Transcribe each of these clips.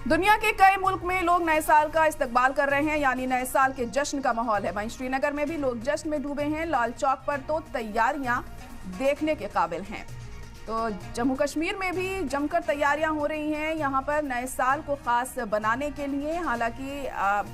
दुनिया के कई मुल्क में लोग नए साल का इस्तकबाल कर रहे हैं, यानी नए साल के जश्न का माहौल है। वहीं श्रीनगर में भी लोग जश्न में डूबे हैं। लाल चौक पर तो तैयारियां देखने के काबिल हैं। तो जम्मू कश्मीर में भी जमकर तैयारियां हो रही हैं यहां पर नए साल को खास बनाने के लिए। हालांकि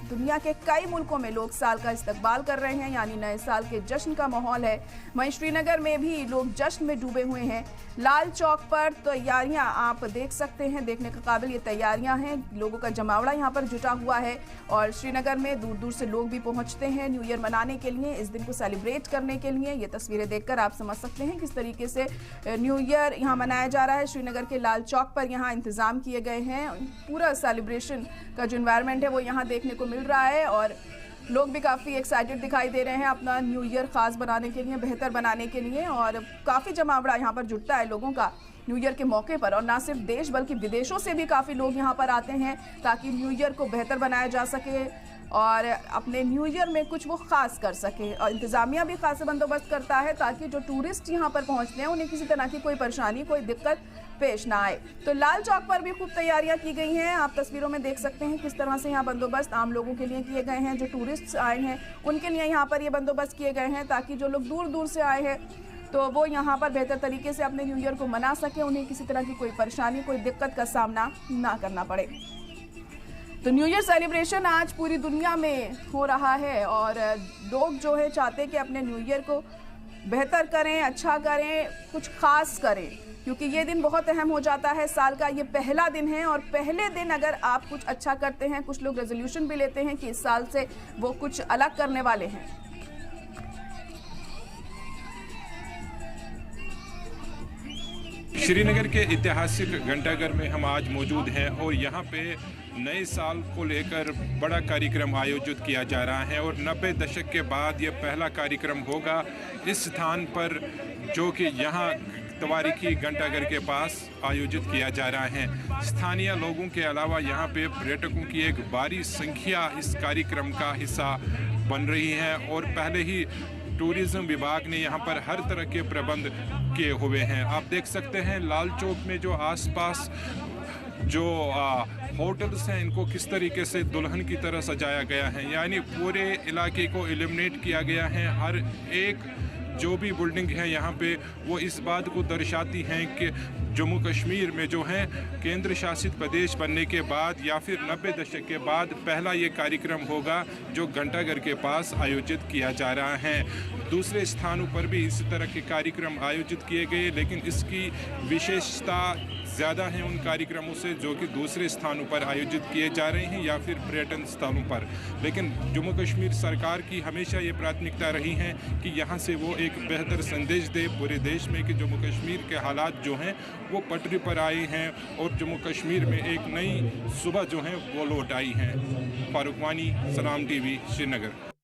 दुनिया के कई मुल्कों में लोग साल का इस्तकबाल कर रहे हैं, यानी नए साल के जश्न का माहौल है। वहीं श्रीनगर में भी लोग जश्न में डूबे हुए हैं। लाल चौक पर तैयारियां आप देख सकते हैं, देखने के काबिल ये तैयारियां हैं। लोगों का जमावड़ा यहां पर जुटा हुआ है और श्रीनगर में दूर दूर से लोग भी पहुंचते हैं न्यू ईयर मनाने के लिए, इस दिन को सेलिब्रेट करने के लिए। ये तस्वीरें देखकर आप समझ सकते हैं किस तरीके से न्यू ईयर यहाँ मनाया जा रहा है। श्रीनगर के लाल चौक पर यहाँ इंतजाम किए गए हैं। पूरा सेलिब्रेशन का जो एनवायरनमेंट है वो यहाँ देखने को मिल रहा है और लोग भी काफ़ी एक्साइटेड दिखाई दे रहे हैं अपना न्यू ईयर खास बनाने के लिए, बेहतर बनाने के लिए। और काफ़ी जमावड़ा यहाँ पर जुटता है लोगों का न्यू ईयर के मौके पर। और ना सिर्फ देश बल्कि विदेशों से भी काफ़ी लोग यहाँ पर आते हैं ताकि न्यू ईयर को बेहतर बनाया जा सके और अपने न्यू ईयर में कुछ वो खास कर सके। और इंतज़ामिया भी खास बंदोबस्त करता है ताकि जो टूरिस्ट यहाँ पर पहुँचते हैं उन्हें किसी तरह की कोई परेशानी, कोई दिक्कत पेश ना आए। तो लाल चौक पर भी खूब तैयारियां की गई हैं। आप तस्वीरों में देख सकते हैं किस तरह से यहाँ बंदोबस्त आम लोगों के लिए किए गए हैं। जो टूरिस्ट आए हैं उनके लिए यहाँ पर ये बंदोबस्त किए गए हैं ताकि जो लोग दूर दूर से आए हैं तो वो यहाँ पर बेहतर तरीके से अपने न्यू ईयर को मना सके, उन्हें किसी तरह की कोई परेशानी, कोई दिक्कत का सामना ना करना पड़े। तो न्यू ईयर सेलिब्रेशन आज पूरी दुनिया में हो रहा है और लोग जो है चाहते हैं कि अपने न्यू ईयर को बेहतर करें, अच्छा करें, कुछ खास करें, क्योंकि ये दिन बहुत अहम हो जाता है। साल का ये पहला दिन है और पहले दिन अगर आप कुछ अच्छा करते हैं, कुछ लोग रेजोल्यूशन भी लेते हैं कि इस साल से वो कुछ अलग करने वाले हैं। श्रीनगर के ऐतिहासिक घंटाघर में हम आज मौजूद हैं और यहाँ पे नए साल को लेकर बड़ा कार्यक्रम आयोजित किया जा रहा है और 90 दशक के बाद ये पहला कार्यक्रम होगा इस स्थान पर, जो कि यहाँ तवारीखी घंटाघर के पास आयोजित किया जा रहा है। स्थानीय लोगों के अलावा यहाँ पे पर्यटकों की एक भारी संख्या इस कार्यक्रम का हिस्सा बन रही है और पहले ही टूरिज़्म विभाग ने यहाँ पर हर तरह के प्रबंध किए हुए हैं। आप देख सकते हैं लाल चौक में जो आसपास जो होटल्स हैं इनको किस तरीके से दुल्हन की तरह सजाया गया है, यानी पूरे इलाके को इल्यूमिनेट किया गया है। हर एक जो भी बिल्डिंग है यहाँ पे वो इस बात को दर्शाती हैं कि जम्मू कश्मीर में जो है केंद्र शासित प्रदेश बनने के बाद या फिर 90 दशक के बाद पहला ये कार्यक्रम होगा जो घंटाघर के पास आयोजित किया जा रहा है। दूसरे स्थानों पर भी इसी तरह के कार्यक्रम आयोजित किए गए, लेकिन इसकी विशेषता ज़्यादा है उन कार्यक्रमों से जो कि दूसरे स्थानों पर आयोजित किए जा रहे हैं या फिर पर्यटन स्थलों पर। लेकिन जम्मू कश्मीर सरकार की हमेशा ये प्राथमिकता रही है कि यहाँ से वो एक बेहतर संदेश दे पूरे देश में कि जम्मू कश्मीर के हालात जो हैं वो पटरी पर आए हैं और जम्मू कश्मीर में एक नई सुबह जो है वो लौट आई हैं। फारूक वानी, सलाम टीवी, श्रीनगर।